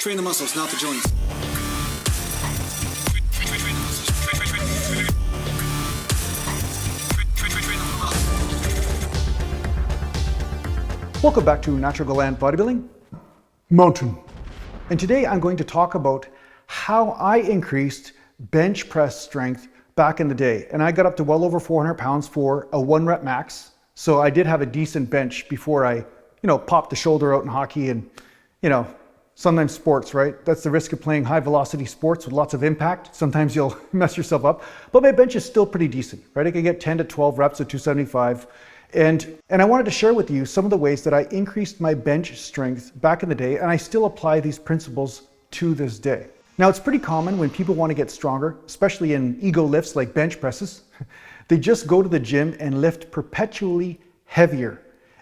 Train the muscles, not the joints. Welcome back to Natural Gland Bodybuilding Mountain. And today I'm going to talk about how I increased bench press strength back in the day. And I got up to well over 400 pounds for a 1 rep max. So I did have a decent bench before I, popped the shoulder out in hockey and, sometimes sports, right? That's the risk of playing high velocity sports with lots of impact. Sometimes you'll mess yourself up, but my bench is still pretty decent, right? I can get 10 to 12 reps at 275. And I wanted to share with you some of the ways that I increased my bench strength back in the day, and I still apply these principles to this day. Now, it's pretty common when people want to get stronger, especially in ego lifts like bench presses, they just go to the gym and lift perpetually heavier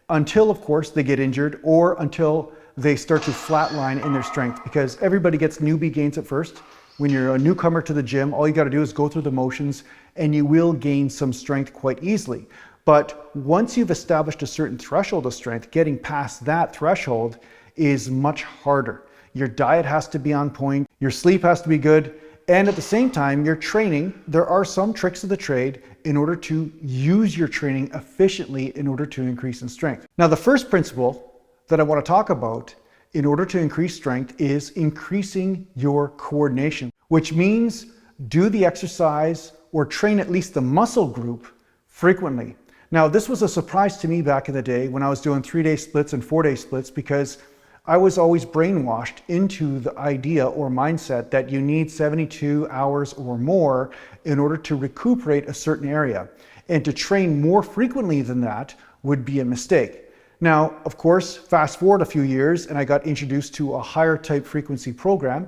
until, of course, they get injured or until they start to flatline in their strength, because everybody gets newbie gains at first. When you're a newcomer to the gym, all you got to do is go through the motions and you will gain some strength quite easily. But once you've established a certain threshold of strength, getting past that threshold is much harder. Your diet has to be on point, your sleep has to be good, and at the same time, your training, there are some tricks of the trade in order to use your training efficiently in order to increase in strength. Now, the first principle that I want to talk about in order to increase strength is increasing your coordination, which means do the exercise or train at least the muscle group frequently. Now, this was a surprise to me back in the day when I was doing 3-day splits and 4-day splits, because I was always brainwashed into the idea or mindset that you need 72 hours or more in order to recuperate a certain area. And to train more frequently than that would be a mistake. Now, of course, fast forward a few years and I got introduced to a higher type frequency program,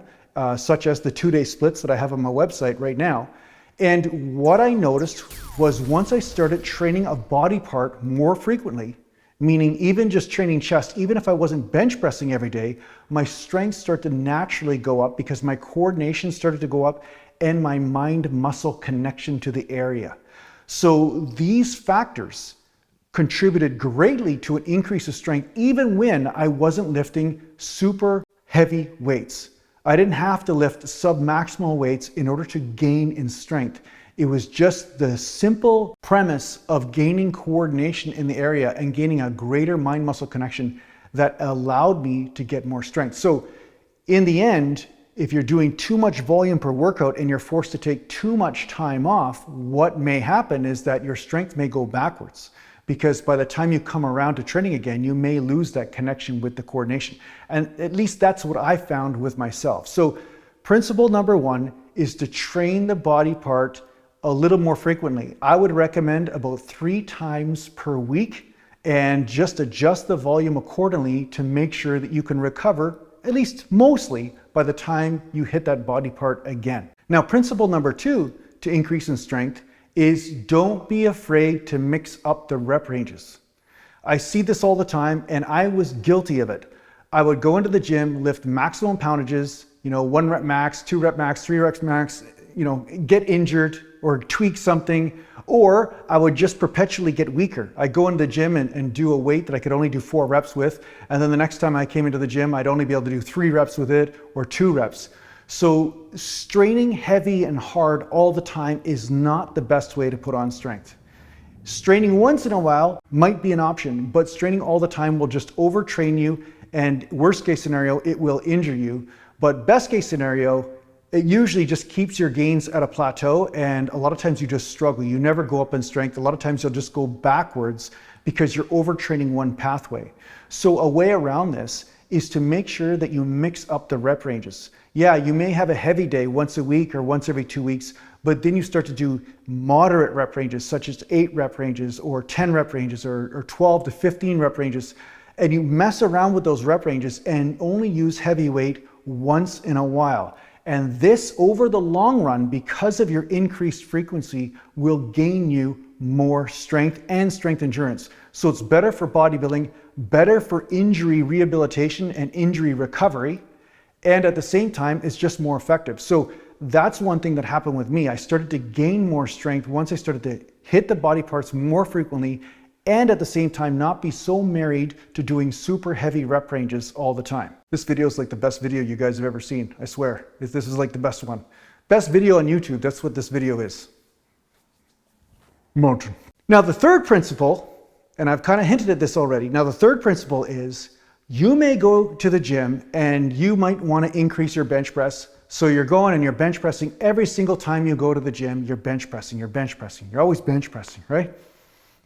such as the 2-day splits that I have on my website right now. And what I noticed was once I started training a body part more frequently, meaning even just training chest, even if I wasn't bench pressing every day, my strength started to naturally go up because my coordination started to go up and my mind-muscle connection to the area. So these factors contributed greatly to an increase of strength even when I wasn't lifting super heavy weights. I didn't have to lift sub-maximal weights in order to gain in strength. It was just the simple premise of gaining coordination in the area and gaining a greater mind-muscle connection that allowed me to get more strength. So in the end, if you're doing too much volume per workout and you're forced to take too much time off, what may happen is that your strength may go backwards, because by the time you come around to training again, you may lose that connection with the coordination. And at least that's what I found with myself. So principle number 1 is to train the body part a little more frequently. I would recommend about 3 times per week and just adjust the volume accordingly to make sure that you can recover, at least mostly, by the time you hit that body part again. Now, principle number 2 to increase in strength is don't be afraid to mix up the rep ranges. I see this all the time and I was guilty of it. I would go into the gym, lift maximum poundages, 1 rep max, 2 rep max, 3 reps max, get injured or tweak something, or I would just perpetually get weaker. I'd go into the gym and do a weight that I could only do 4 reps with, and then the next time I came into the gym, I'd only be able to do 3 reps with it or 2 reps. So straining heavy and hard all the time is not the best way to put on strength. Straining once in a while might be an option, but straining all the time will just overtrain you, and worst case scenario, it will injure you. But best case scenario, it usually just keeps your gains at a plateau, and a lot of times you just struggle. You never go up in strength. A lot of times you'll just go backwards because you're overtraining one pathway. So a way around this is to make sure that you mix up the rep ranges. Yeah, you may have a heavy day once a week or once every 2 weeks, but then you start to do moderate rep ranges, such as 8 rep ranges or 10 rep ranges or 12 to 15 rep ranges. And you mess around with those rep ranges and only use heavy weight once in a while. And this, over the long run, because of your increased frequency, will gain you more strength and strength endurance. So it's better for bodybuilding, better for injury rehabilitation and injury recovery, and at the same time, it's just more effective. So that's one thing that happened with me. I started to gain more strength once I started to hit the body parts more frequently and at the same time not be so married to doing super heavy rep ranges all the time. This video is like the best video you guys have ever seen, I swear. This is like the best one. Best video on YouTube, that's what this video is. Mountain. Now the third principle, and I've kind of hinted at this already. Now the third principle is you may go to the gym and you might want to increase your bench press. So you're going and you're bench pressing every single time you go to the gym, you're bench pressing, you're bench pressing. You're always bench pressing, right?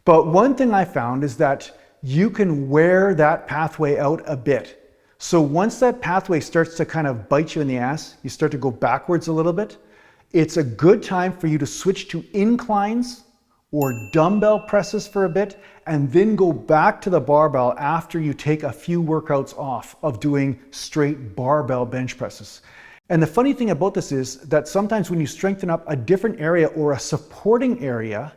But one thing I found is that you can wear that pathway out a bit. So once that pathway starts to kind of bite you in the ass, you start to go backwards a little bit, it's a good time for you to switch to inclines or dumbbell presses for a bit, and then go back to the barbell after you take a few workouts off of doing straight barbell bench presses. And the funny thing about this is that sometimes when you strengthen up a different area or a supporting area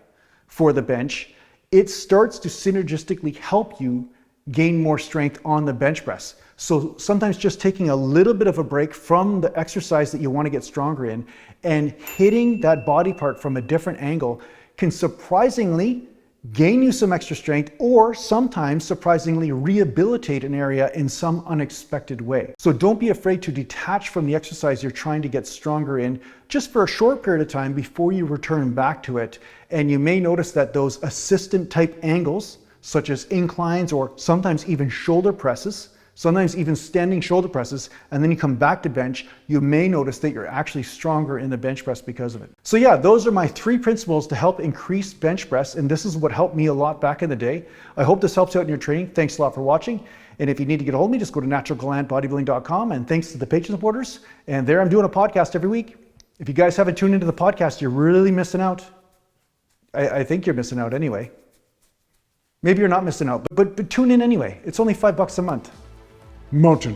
for the bench, it starts to synergistically help you gain more strength on the bench press. So sometimes just taking a little bit of a break from the exercise that you want to get stronger in and hitting that body part from a different angle can surprisingly gain you some extra strength, or sometimes surprisingly rehabilitate an area in some unexpected way. So don't be afraid to detach from the exercise you're trying to get stronger in just for a short period of time before you return back to it. And you may notice that those assistant type angles, such as inclines or sometimes even shoulder presses, sometimes even standing shoulder presses, and then you come back to bench, you may notice that you're actually stronger in the bench press because of it. So yeah, those are my 3 principles to help increase bench press, and this is what helped me a lot back in the day. I hope this helps out in your training. Thanks a lot for watching. And if you need to get a hold of me, just go to naturalgalantbodybuilding.com, and thanks to the Patreon supporters. And there I'm doing a podcast every week. If you guys haven't tuned into the podcast, you're really missing out. I think you're missing out anyway. Maybe you're not missing out, but tune in anyway. It's only $5 a month. Mountain.